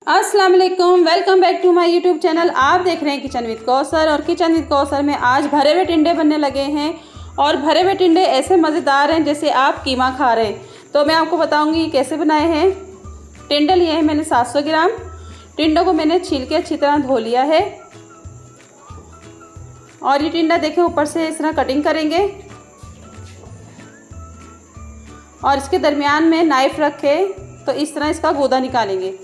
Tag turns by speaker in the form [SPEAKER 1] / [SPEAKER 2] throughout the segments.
[SPEAKER 1] अस्सलाम वालेकुम, welcome back to my YouTube channel. आप देख रहे हैं किचन विद कौसर। और किचन विद कौसर में आज भरे हुए टिंडे बनने लगे हैं। और भरे हुए टिंडे ऐसे मज़ेदार हैं जैसे आप कीमा खा रहे हैं। तो मैं आपको बताऊंगी कैसे बनाए हैं। टिंडे लिए हैं मैंने 700 ग्राम। टिंडों को मैंने छील के अच्छी तरह धो लिया है। और ये टिंडा देखें ऊपर से इस तरह कटिंग करेंगे और इसके दरमियान में नाइफ़ रखे तो इस तरह इसका गूदा निकालेंगे।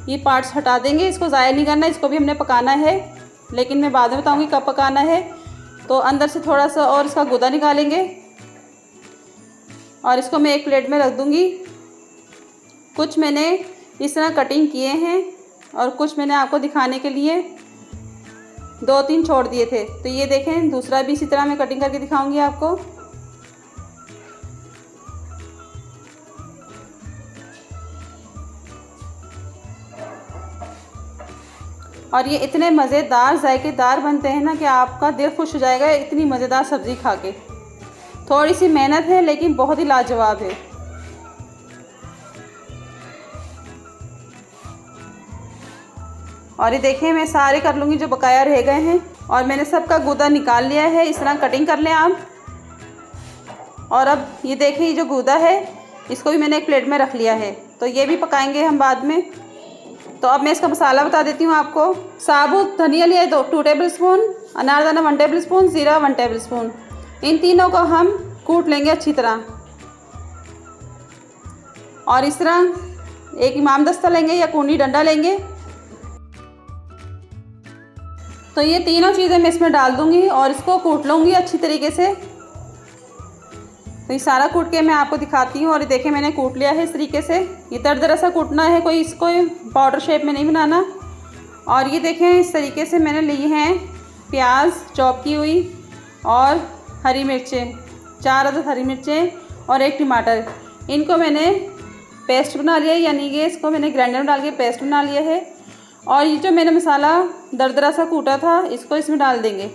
[SPEAKER 1] ये पार्ट्स हटा देंगे, इसको ज़ाया नहीं करना। इसको भी हमने पकाना है, लेकिन मैं बाद में बताऊंगी कब पकाना है। तो अंदर से थोड़ा सा और इसका गूदा निकालेंगे और इसको मैं एक प्लेट में रख दूंगी। कुछ मैंने इस तरह कटिंग किए हैं और कुछ मैंने आपको दिखाने के लिए 2-3 छोड़ दिए थे। तो ये देखें, दूसरा भी इसी तरह मैं कटिंग करके दिखाऊंगी आपको। और ये इतने मज़ेदार जायकेदार बनते हैं ना कि आपका दिल खुश हो जाएगा इतनी मज़ेदार सब्ज़ी खा के। थोड़ी सी मेहनत है लेकिन बहुत ही लाजवाब है। और ये देखें, मैं सारे कर लूँगी जो बकाया रह गए हैं। और मैंने सबका गूदा निकाल लिया है। इस तरह कटिंग कर लें आप। और अब ये देखें, ये जो गूदा है इसको भी मैंने एक प्लेट में रख लिया है। तो ये भी पकाएंगे हम बाद में। तो अब मैं इसका मसाला बता देती हूँ आपको। साबुत धनिया लिया है 2 टेबल स्पून, अनारदाना 1 टेबल स्पून, ज़ीरा 1 टेबल स्पून। इन तीनों को हम कूट लेंगे अच्छी तरह। और इस तरह एक इमाम दस्ता लेंगे या कूनी डंडा लेंगे। तो ये तीनों चीज़ें मैं इसमें डाल दूँगी और इसको कूट लूँगी अच्छी तरीके से। तो ये सारा कूट के मैं आपको दिखाती हूँ। और ये देखें, मैंने कूट लिया है इस तरीके से। ये दरदरा सा कूटना है, कोई इसको पाउडर शेप में नहीं बनाना। और ये देखें, इस तरीके से मैंने ली हैं प्याज चॉप की हुई और हरी मिर्चें, 4 अदद हरी मिर्चें और 1 टमाटर। इनको मैंने पेस्ट बना लिया है, यानी कि इसको मैंने ग्राइंडर में डाल के पेस्ट बना लिया है। और ये जो मैंने मसाला दरदरा सा कूटा था इसको इसमें डाल देंगे।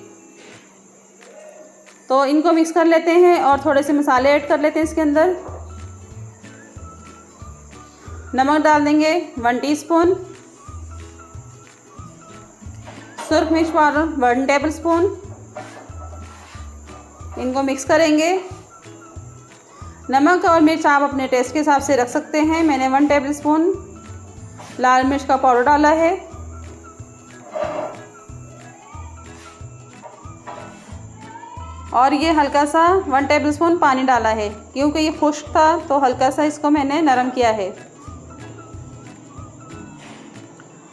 [SPEAKER 1] तो इनको मिक्स कर लेते हैं और थोड़े से मसाले ऐड कर लेते हैं इसके अंदर। नमक डाल देंगे 1 टीस्पून, सुरख मिर्च पाउडर 1 टेबल स्पून। इनको मिक्स करेंगे। नमक और मिर्च आप अपने टेस्ट के हिसाब से रख सकते हैं। मैंने 1 टेबल स्पून लाल मिर्च का पाउडर डाला है। और ये हल्का सा 1 टेबल स्पून पानी डाला है, क्योंकि ये खुश्क था तो हल्का सा इसको मैंने नरम किया है।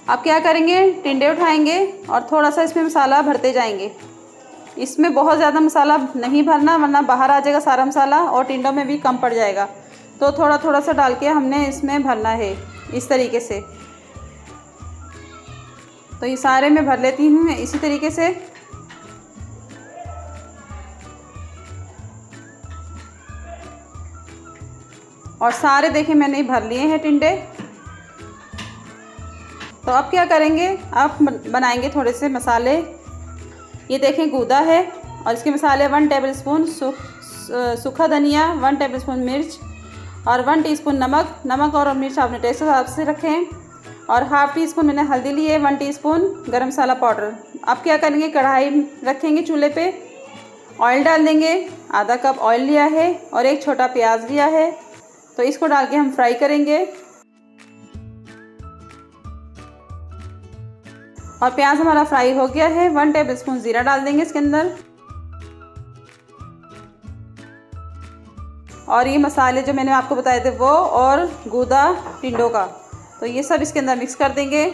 [SPEAKER 1] अब क्या करेंगे, टिंडे उठाएंगे और थोड़ा सा इसमें मसाला भरते जाएंगे। इसमें बहुत ज़्यादा मसाला नहीं भरना, वरना बाहर आ जाएगा सारा मसाला और टिंडों में भी कम पड़ जाएगा। तो थोड़ा थोड़ा सा डाल के हमने इसमें भरना है इस तरीके से। तो ये सारे मैं भर लेती हूँ इसी तरीके से। और सारे देखें मैंने भर लिए हैं टिंडे। तो अब क्या करेंगे, अब बनाएंगे थोड़े से मसाले। ये देखें गूदा है और इसके मसाले 1 टेबल स्पून सूखा धनिया, 1 टेबल स्पून मिर्च और 1 टीस्पून नमक। नमक और मिर्च आपने टेस्ट के हिसाब से रखें। और हाफ़ टी स्पून मैंने हल्दी ली है, 1 टीस्पून गरम मसाला पाउडर। अब क्या करेंगे, कढ़ाई रखेंगे चूल्हे पे, ऑयल डाल देंगे। आधा कप ऑयल लिया है और एक छोटा प्याज लिया है। तो इसको डाल के हम फ्राई करेंगे। और प्याज हमारा फ्राई हो गया है। 1 टेबल स्पून ज़ीरा डाल देंगे इसके अंदर। और ये मसाले जो मैंने आपको बताए थे वो, और गूदा टिंडों का, तो ये सब इसके अंदर मिक्स कर देंगे।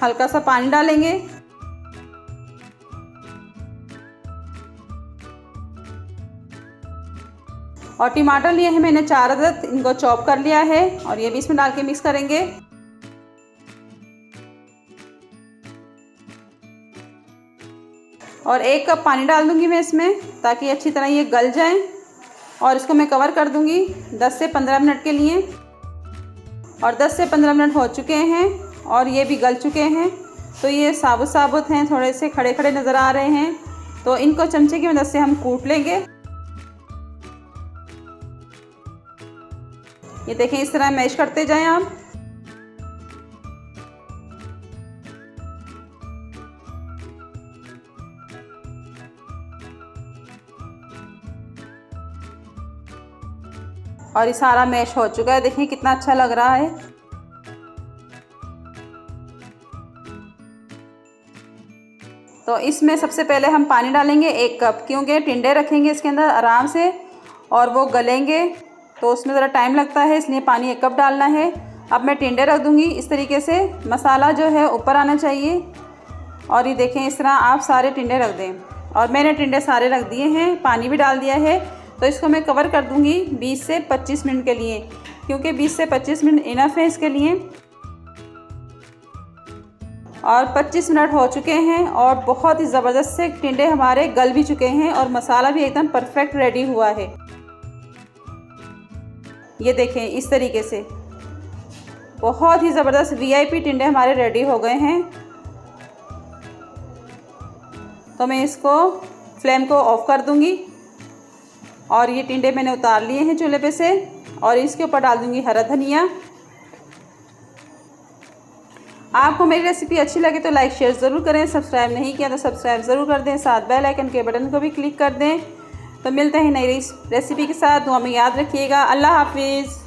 [SPEAKER 1] हल्का सा पानी डालेंगे। और टमाटर लिए हैं मैंने 4 अदद, इनको चॉप कर लिया है और ये भी इसमें डाल के मिक्स करेंगे। और 1 कप पानी डाल दूंगी मैं इसमें, ताकि अच्छी तरह ये गल जाएं। और इसको मैं कवर कर दूंगी 10 से 15 मिनट के लिए। और 10 से 15 मिनट हो चुके हैं और ये भी गल चुके हैं। तो ये साबुत साबुत हैं, थोड़े से खड़े खड़े नज़र आ रहे हैं। तो इनको चमचे की मदद से हम कूट लेंगे। ये देखें, इस तरह मैश करते जाएं आप। और ये सारा मैश हो चुका है, देखिए कितना अच्छा लग रहा है। तो इसमें सबसे पहले हम पानी डालेंगे 1 कप, क्योंकि टिंडे रखेंगे इसके अंदर आराम से और वो गलेंगे, तो उसमें ज़रा टाइम लगता है, इसलिए पानी 1 कप डालना है। अब मैं टिंडे रख दूँगी इस तरीके से, मसाला जो है ऊपर आना चाहिए। और ये देखें, इस तरह आप सारे टिंडे रख दें। और मैंने टिंडे सारे रख दिए हैं, पानी भी डाल दिया है। तो इसको मैं कवर कर दूँगी 20 से 25 मिनट के लिए, क्योंकि 20 से 25 मिनट इनफ है इसके लिए। और 25 मिनट हो चुके हैं और बहुत ही ज़बरदस्त से टिंडे हमारे गल भी चुके हैं और मसाला भी एकदम परफेक्ट रेडी हुआ है। ये देखें, इस तरीके से बहुत ही ज़बरदस्त VIP टिंडे हमारे रेडी हो गए हैं। तो मैं इसको फ्लेम को ऑफ कर दूंगी और ये टिंडे मैंने उतार लिए हैं चूल्हे पे से, और इसके ऊपर डाल दूंगी हरा धनिया। आपको मेरी रेसिपी अच्छी लगे तो लाइक शेयर ज़रूर करें, सब्सक्राइब नहीं किया तो सब्सक्राइब ज़रूर कर दें, साथ बेल आइकन के बटन को भी क्लिक कर दें। तो मिलते हैं नई रेसिपी के साथ, दुआ में याद रखिएगा। अल्लाह हाफिज़।